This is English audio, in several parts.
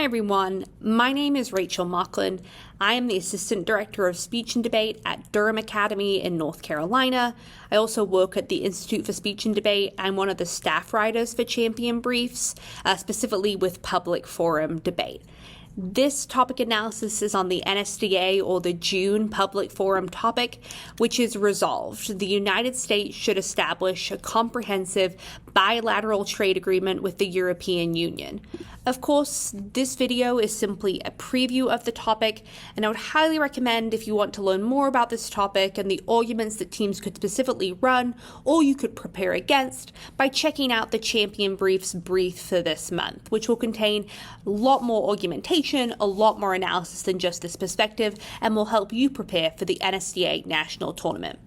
everyone, my name is Rachel Mauchline. I am the Assistant Director of Speech and Debate at Durham Academy in North Carolina. I also work at the Institute for Speech and Debate. I'm one of the staff writers for Champion Briefs, specifically with public forum debate. This topic analysis is on the NSDA, or the June public forum topic, which is resolved. The United States should establish a comprehensive bilateral trade agreement with the European Union. Of course, this video is simply a preview of the topic, and I would highly recommend, if you want to learn more about this topic and the arguments that teams could specifically run or you could prepare against, by checking out the Champion Briefs brief for this month, which will contain a lot more argumentation, a lot more analysis than just this perspective, and will help you prepare for the NSDA National Tournament.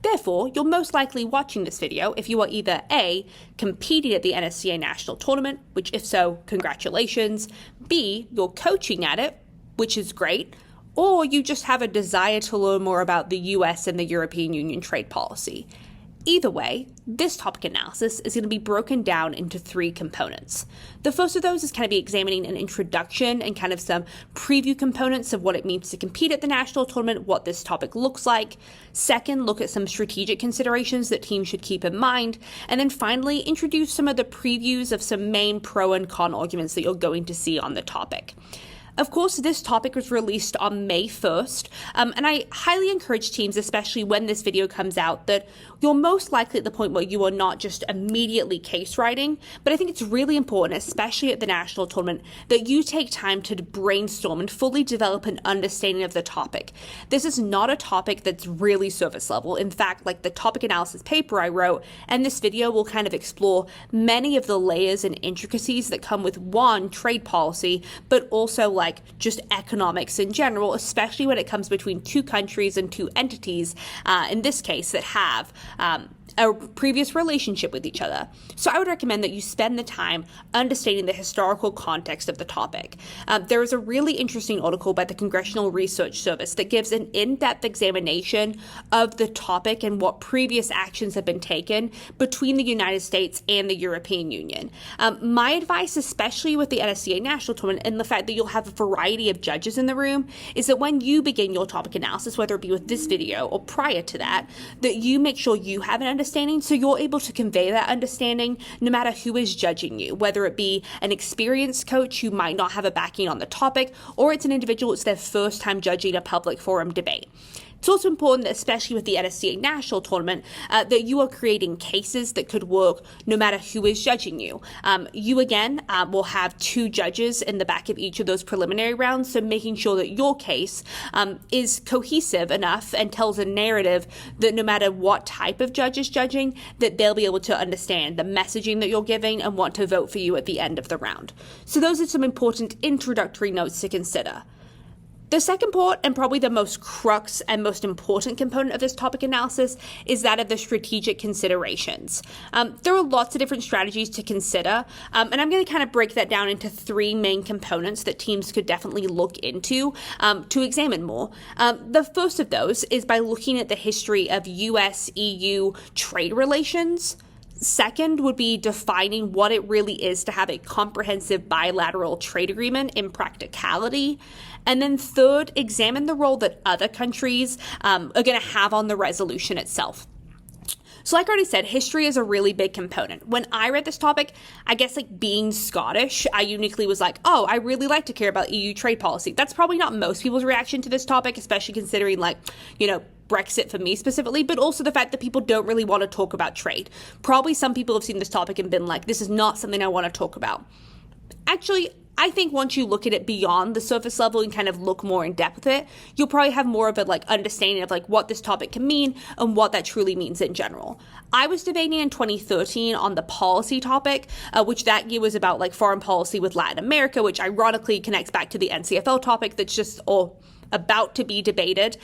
Therefore, you're most likely watching this video if you are either A, competing at the NSDA National Tournament, which if so, congratulations, B, you're coaching at it, which is great, or you just have a desire to learn more about the US and the European Union trade policy. Either way, this topic analysis is going to be broken down into three components. The first of those is kind of be examining an introduction and kind of some preview components of what it means to compete at the national tournament, what this topic looks like. Second, look at some strategic considerations that teams should keep in mind. And then finally, introduce some of the previews of some main pro and con arguments that you're going to see on the topic. Of course, this topic was released on May 1st, and I highly encourage teams, especially when this video comes out, that you're most likely at the point where you are not just immediately case writing, but I think it's really important, especially at the national tournament, that you take time to brainstorm and fully develop an understanding of the topic. This is not a topic that's really surface level. In fact, like the topic analysis paper I wrote, and this video will kind of explore many of the layers and intricacies that come with one, trade policy, but also like just economics in general, especially when it comes between two countries and two entities, in this case, that have a previous relationship with each other. So I would recommend that you spend the time understanding the historical context of the topic. There is a really interesting article by the Congressional Research Service that gives an in-depth examination of the topic and what previous actions have been taken between the United States and the European Union. My advice, especially with the NSDA National Tournament and the fact that you'll have a variety of judges in the room, is that when you begin your topic analysis, whether it be with this video or prior to that, that you make sure you have an understanding so you're able to convey that understanding no matter who is judging you, whether it be an experienced coach who might not have a backing on the topic, or it's an individual it's their first time judging a public forum debate. It's also important that, especially with the NSDA National Tournament, that you are creating cases that could work no matter who is judging you. You, again, will have two judges in the back of each of those preliminary rounds, so making sure that your case is cohesive enough and tells a narrative that no matter what type of judge is judging, that they'll be able to understand the messaging that you're giving and want to vote for you at the end of the round. So those are some important introductory notes to consider. The second part, and probably the most crux and most important component of this topic analysis, is that of the strategic considerations. There are lots of different strategies to consider, and I'm going to kind of break that down into three main components that teams could definitely look into to examine more. The first of those is by looking at the history of US-EU trade relations. Second would be defining what it really is to have a comprehensive bilateral trade agreement in practicality. And then third, examine the role that other countries are going to have on the resolution itself. So like I already said, history is a really big component. When I read this topic, I guess like being Scottish, I uniquely was like, oh, I really like to care about EU trade policy. That's probably not most people's reaction to this topic, especially considering like, Brexit for me specifically, but also the fact that people don't really want to talk about trade. Probably some people have seen this topic and been like, this is not something I want to talk about. Actually, I think once you look at it beyond the surface level and kind of look more in depth with it, you'll probably have more of a understanding of what this topic can mean and what that truly means in general. I was debating in 2013 on the policy topic, which that year was about foreign policy with Latin America, which ironically connects back to the NCFL topic that's just about to be debated.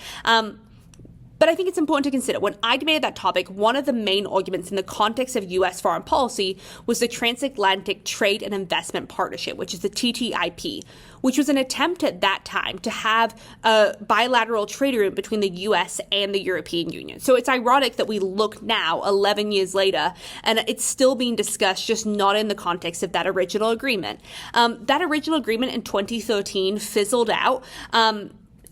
But I think it's important to consider, when I debated that topic, one of the main arguments in the context of U.S. foreign policy was the Transatlantic Trade and Investment Partnership, which is the TTIP, which was an attempt at that time to have a bilateral trade agreement between the U.S. and the European Union. So it's ironic that we look now, 11 years later, and it's still being discussed, just not in the context of that original agreement. That original agreement in 2013 fizzled out.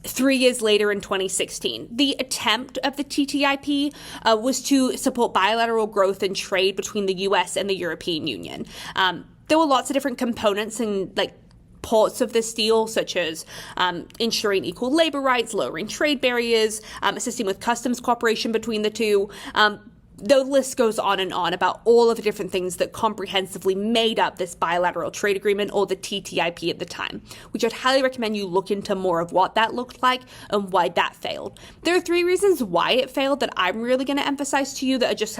3 years later in 2016. The attempt of the TTIP was to support bilateral growth and trade between the US and the European Union. There were lots of different components and parts of this deal, such as ensuring equal labor rights, lowering trade barriers, assisting with customs cooperation between the two. The list goes on and on about all of the different things that comprehensively made up this bilateral trade agreement, or the TTIP at the time, which I'd highly recommend you look into more of what that looked like and why that failed. There are 3 reasons why it failed that I'm really going to emphasize to you that are just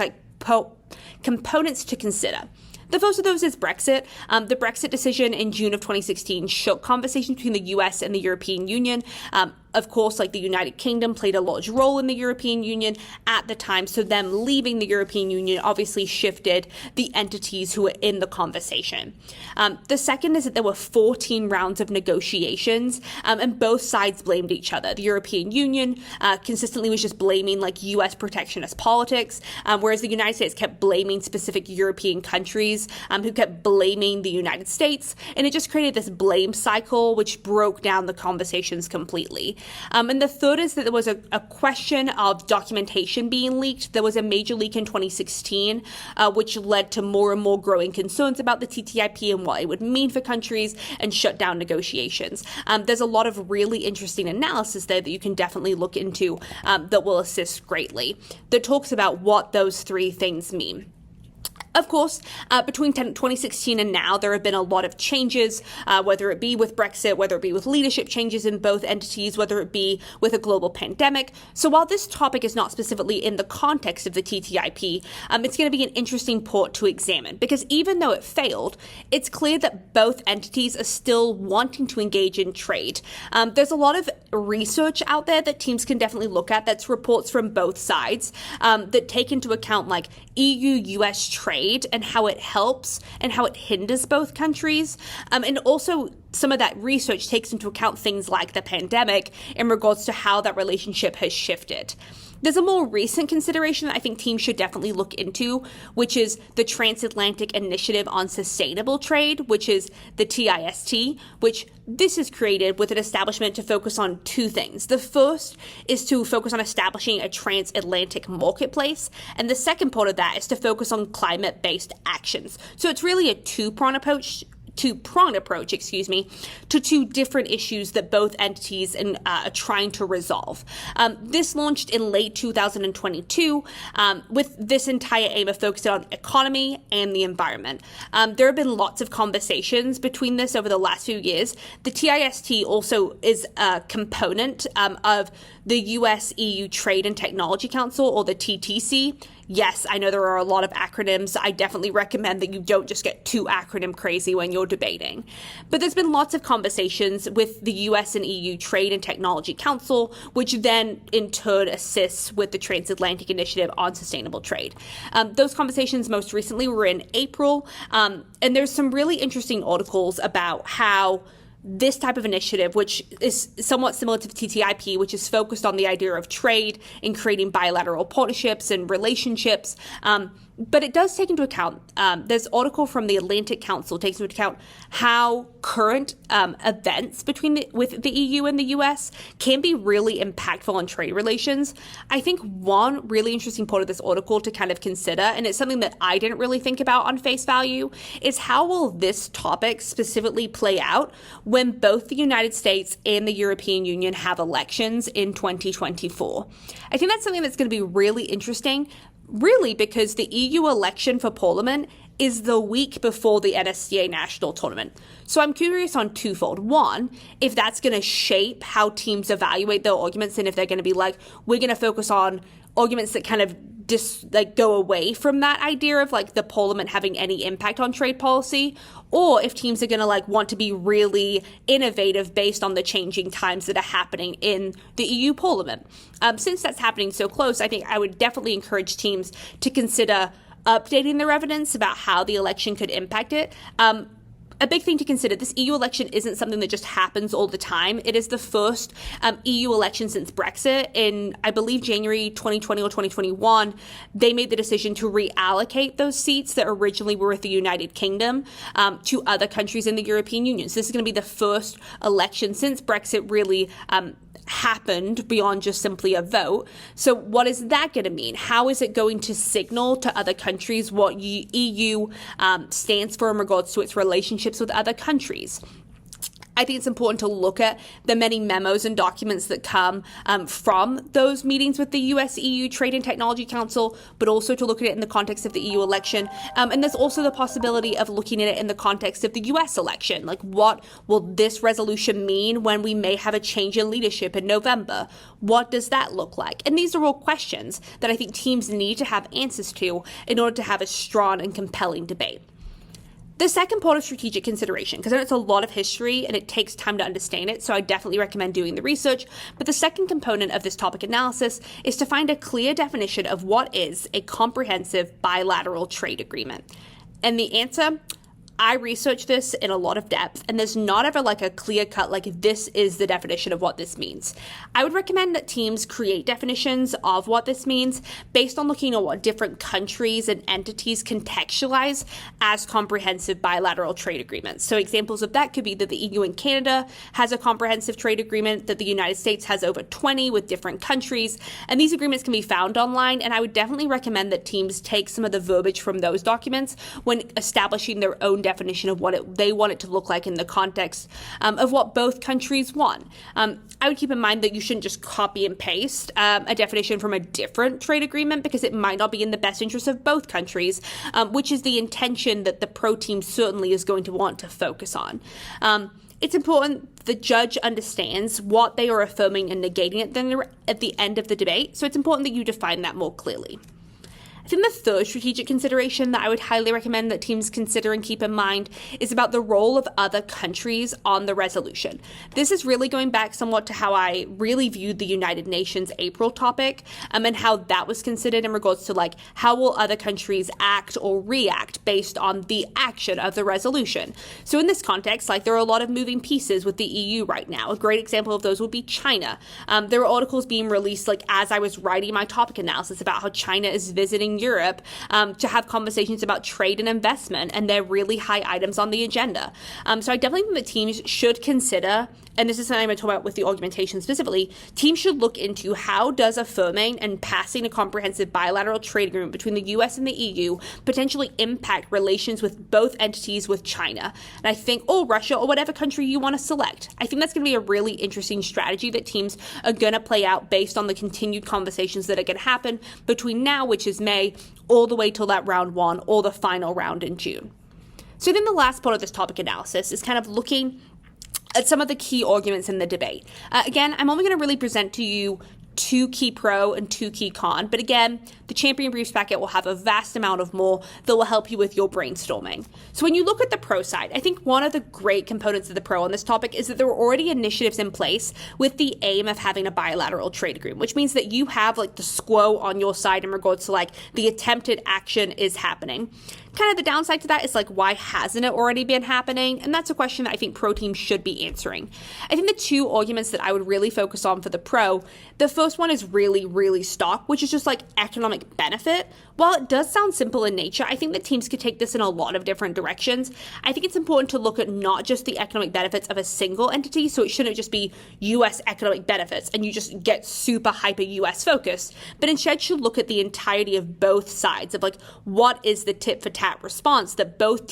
components to consider. The first of those is Brexit. The Brexit decision in June of 2016 shook conversations between the US and the European Union. Of course, the United Kingdom played a large role in the European Union at the time, so them leaving the European Union obviously shifted the entities who were in the conversation. The second is that there were 14 rounds of negotiations, and both sides blamed each other. The European Union consistently was just blaming US protectionist politics, whereas the United States kept blaming specific European countries who kept blaming the United States, and it just created this blame cycle which broke down the conversations completely. And the third is that there was a question of documentation being leaked. There was a major leak in 2016, which led to more and more growing concerns about the TTIP and what it would mean for countries, and shut down negotiations. There's a lot of really interesting analysis there that you can definitely look into that will assist greatly, that talks about what those 3 things mean. Of course, between 2016 and now, there have been a lot of changes, whether it be with Brexit, whether it be with leadership changes in both entities, whether it be with a global pandemic. So while this topic is not specifically in the context of the TTIP, it's going to be an interesting part to examine, because even though it failed, it's clear that both entities are still wanting to engage in trade. There's a lot of research out there that teams can definitely look at, that's reports from both sides, that take into account EU-US trade and how it helps and how it hinders both countries. And also some of that research takes into account things like the pandemic in regards to how that relationship has shifted. There's a more recent consideration that I think teams should definitely look into, which is the Transatlantic Initiative on Sustainable Trade, which is the TIST, which this is created with an establishment to focus on 2 things. The first is to focus on establishing a transatlantic marketplace, and the second part of that is to focus on climate-based actions. So it's really a two-pronged approach to 2 different issues that both entities are trying to resolve. This launched in late 2022 with this entire aim of focusing on economy and the environment. There have been lots of conversations between this over the last few years. The TIST also is a component of the US-EU Trade and Technology Council, or the TTC. Yes, I know there are a lot of acronyms. I definitely recommend that you don't just get too acronym crazy when you're debating. But there's been lots of conversations with the US and EU Trade and Technology Council, which then in turn assists with the Transatlantic Initiative on Sustainable Trade. Those conversations most recently were in April, and there's some really interesting articles about how this type of initiative, which is somewhat similar to the TTIP, which is focused on the idea of trade and creating bilateral partnerships and relationships, but it does take into account, there's an article from the Atlantic Council takes into account how current events with the EU and the US can be really impactful on trade relations. I think one really interesting part of this article to kind of consider, and it's something that I didn't really think about on face value, is how will this topic specifically play out when both the United States and the European Union have elections in 2024. I think that's something that's going to be really interesting, really, because the EU election for Parliament is the week before the NSDA national tournament. So I'm curious on twofold. One, if that's going to shape how teams evaluate their arguments, and if they're going to be we're going to focus on arguments that kind of go away from that idea of like the parliament having any impact on trade policy, or if teams are going to want to be really innovative based on the changing times that are happening in the EU parliament. Since that's happening so close, I think I would definitely encourage teams to consider updating their evidence about how the election could impact it. A big thing to consider, this EU election isn't something that just happens all the time. It is the first EU election since Brexit. In, I believe, January 2020 or 2021, they made the decision to reallocate those seats that originally were with the United Kingdom to other countries in the European Union. So this is going to be the first election since Brexit really happened beyond just simply a vote. So what is that going to mean? How is it going to signal to other countries what EU stands for in regards to its relationships with other countries? I think it's important to look at the many memos and documents that come from those meetings with the US-EU Trade and Technology Council, but also to look at it in the context of the EU election. And there's also the possibility of looking at it in the context of the US election. Like, what will this resolution mean when we may have a change in leadership in November? What does that look like? And these are all questions that I think teams need to have answers to in order to have a strong and compelling debate. The second part of strategic consideration, because I know it's a lot of history and it takes time to understand it, so I definitely recommend doing the research, but the second component of this topic analysis is to find a clear definition of what is a comprehensive bilateral trade agreement. And the answer, I researched this in a lot of depth, and there's not ever a clear cut, this is the definition of what this means. I would recommend that teams create definitions of what this means based on looking at what different countries and entities contextualize as comprehensive bilateral trade agreements. So examples of that could be that the EU and Canada has a comprehensive trade agreement, that the United States has over 20 with different countries, and these agreements can be found online, and I would definitely recommend that teams take some of the verbiage from those documents when establishing their own definition of what they want it to look like in the context of what both countries want. I would keep in mind that you shouldn't just copy and paste a definition from a different trade agreement, because it might not be in the best interest of both countries, which is the intention that the pro team certainly is going to want to focus on. It's important the judge understands what they are affirming and negating at the end of the debate, so it's important that you define that more clearly. I think the third strategic consideration that I would highly recommend that teams consider and keep in mind is about the role of other countries on the resolution. This is really going back somewhat to how I really viewed the United Nations April topic, and how that was considered in regards to how will other countries act or react based on the action of the resolution. So in this context, there are a lot of moving pieces with the EU right now. A great example of those would be China. There are articles being released as I was writing my topic analysis about how China is visiting Europe to have conversations about trade and investment, and they're really high items on the agenda. So I definitely think that teams should consider, and this is something I'm going to talk about with the augmentation specifically, teams should look into how does affirming and passing a comprehensive bilateral trade agreement between the US and the EU potentially impact relations with both entities with China, and I think, or Russia, or whatever country you want to select. I think that's going to be a really interesting strategy that teams are going to play out based on the continued conversations that are going to happen between now, which is May, all the way till that round one or the final round in June. So then the last part of this topic analysis is kind of looking at some of the key arguments in the debate. Again, I'm only going to really present to you 2 key pro and 2 key con, but again, the Champion Briefs packet will have a vast amount of more that will help you with your brainstorming. So when you look at the pro side, I think one of the great components of the pro on this topic is that there are already initiatives in place with the aim of having a bilateral trade agreement, which means that you have the SQO on your side in regards to the attempted action is happening. Kind of the downside to that is why hasn't it already been happening? And that's a question that I think pro teams should be answering. I think the 2 arguments that I would really focus on for the pro, the first one is really, really stock, which is just economic benefit. While it does sound simple in nature, I think that teams could take this in a lot of different directions. I think it's important to look at not just the economic benefits of a single entity, so it shouldn't just be US economic benefits and you just get super hyper US focused, but instead should look at the entirety of both sides of what is the tit for tat response that both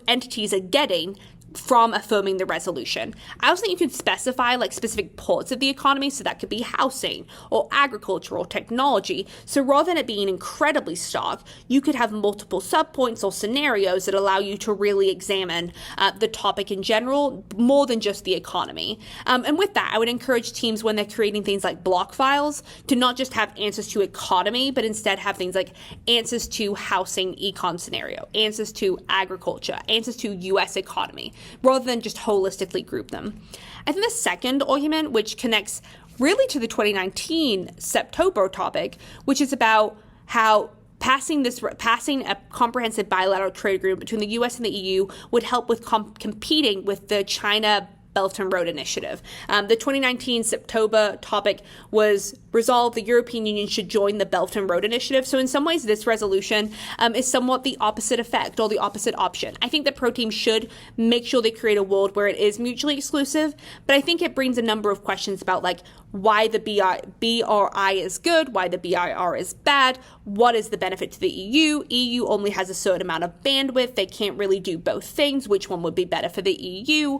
entities are getting from affirming the resolution. I also think you could specify like specific parts of the economy, so that could be housing or agriculture or technology. So rather than it being incredibly stark, you could have multiple subpoints or scenarios that allow you to really examine the topic in general, more than just the economy. And with that, I would encourage teams when they're creating things like block files to not just have answers to economy, but instead have things like answers to housing econ scenario, answers to agriculture, answers to US economy, rather than just holistically group them. I think the second argument, which connects really to the 2019 September topic, which is about how passing a comprehensive bilateral trade agreement between the US and the EU would help with competing with the China Belt and Road Initiative. The 2019 September topic was resolved the European Union should join the Belt and Road Initiative. So in some ways, this resolution is somewhat the opposite effect or the opposite option. I think that pro teams should make sure they create a world where it is mutually exclusive, but I think it brings a number of questions about like why the BRI is good, why the BIR is bad, what is the benefit to the EU? EU only has a certain amount of bandwidth. They can't really do both things. Which one would be better for the EU?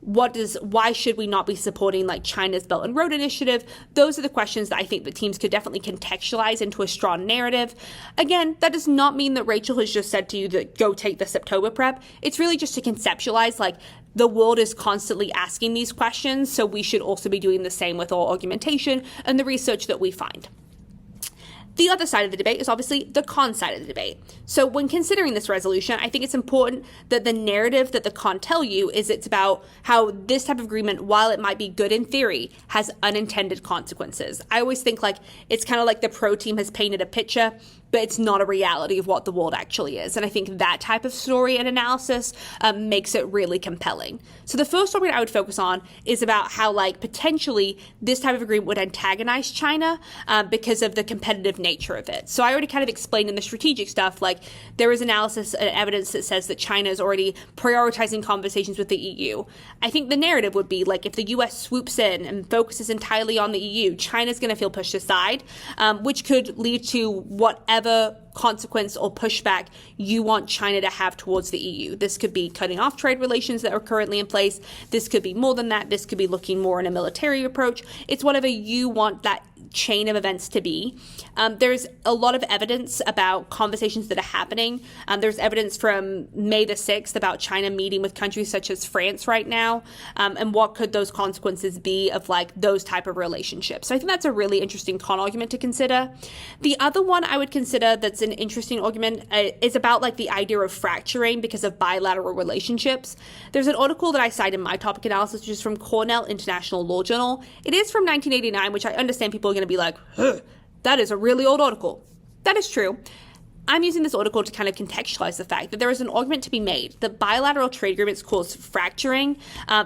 Why should we not be supporting like China's Belt and Road Initiative? Those are the questions that I think the teams could definitely contextualize into a strong narrative. Again, that does not mean that Rachel has just said to you that go take the September prep. It's really just to conceptualize like the world is constantly asking these questions, so we should also be doing the same with our argumentation and the research that we find. The other side of the debate is obviously the con side of the debate. So when considering this resolution, I think it's important that the narrative that the con tell you is it's about how this type of agreement, while it might be good in theory, has unintended consequences. I always think like it's kind of like the pro team has painted a picture, but it's not a reality of what the world actually is. And I think that type of story and analysis makes it really compelling. So the first topic I would focus on is about how like potentially this type of agreement would antagonize China because of the competitive nature of it. So I already kind of explained in the strategic stuff, like there is analysis and evidence that says that China is already prioritizing conversations with the EU. I think the narrative would be like if the US swoops in and focuses entirely on the EU, China's going to feel pushed aside, which could lead to whatever consequence or pushback you want China to have towards the EU. This could be cutting off trade relations that are currently in place. This could be more than that. This could be looking more in a military approach. It's whatever you want that chain of events to be. There's a lot of evidence about conversations that are happening. There's evidence from May the 6th about China meeting with countries such as France right now, and what could those consequences be of like those type of relationships. So I think that's a really interesting con argument to consider. The other one I would consider that's an interesting argument is about like the idea of fracturing because of bilateral relationships. There's an article that I cite in my topic analysis, which is from Cornell International Law Journal. It is from 1989, which I understand people are going to be like, that is a really old article. That is true. I'm using this article to kind of contextualize the fact that there is an argument to be made that bilateral trade agreements cause fracturing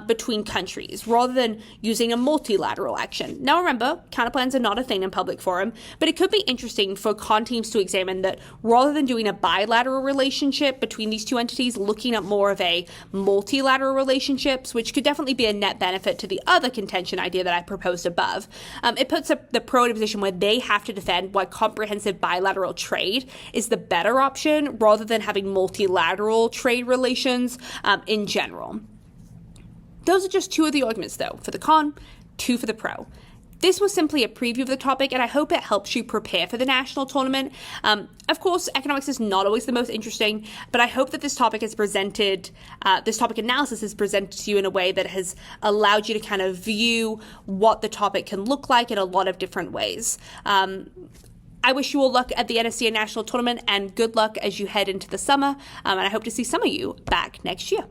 between countries rather than using a multilateral action. Now remember, counterplans are not a thing in public forum, but it could be interesting for con teams to examine that rather than doing a bilateral relationship between these two entities, looking at more of a multilateral relationships, which could definitely be a net benefit to the other contention idea that I proposed above. It puts the pro in a position where they have to defend why comprehensive bilateral trade is the better option rather than having multilateral trade relations in general. Those are just two of the arguments, though, for the con, two for the pro. This was simply a preview of the topic, and I hope it helps you prepare for the national tournament. Of course, economics is not always the most interesting, but I hope that this topic analysis is presented to you in a way that has allowed you to kind of view what the topic can look like in a lot of different ways. I wish you all luck at the NSDA National Tournament and good luck as you head into the summer, and I hope to see some of you back next year.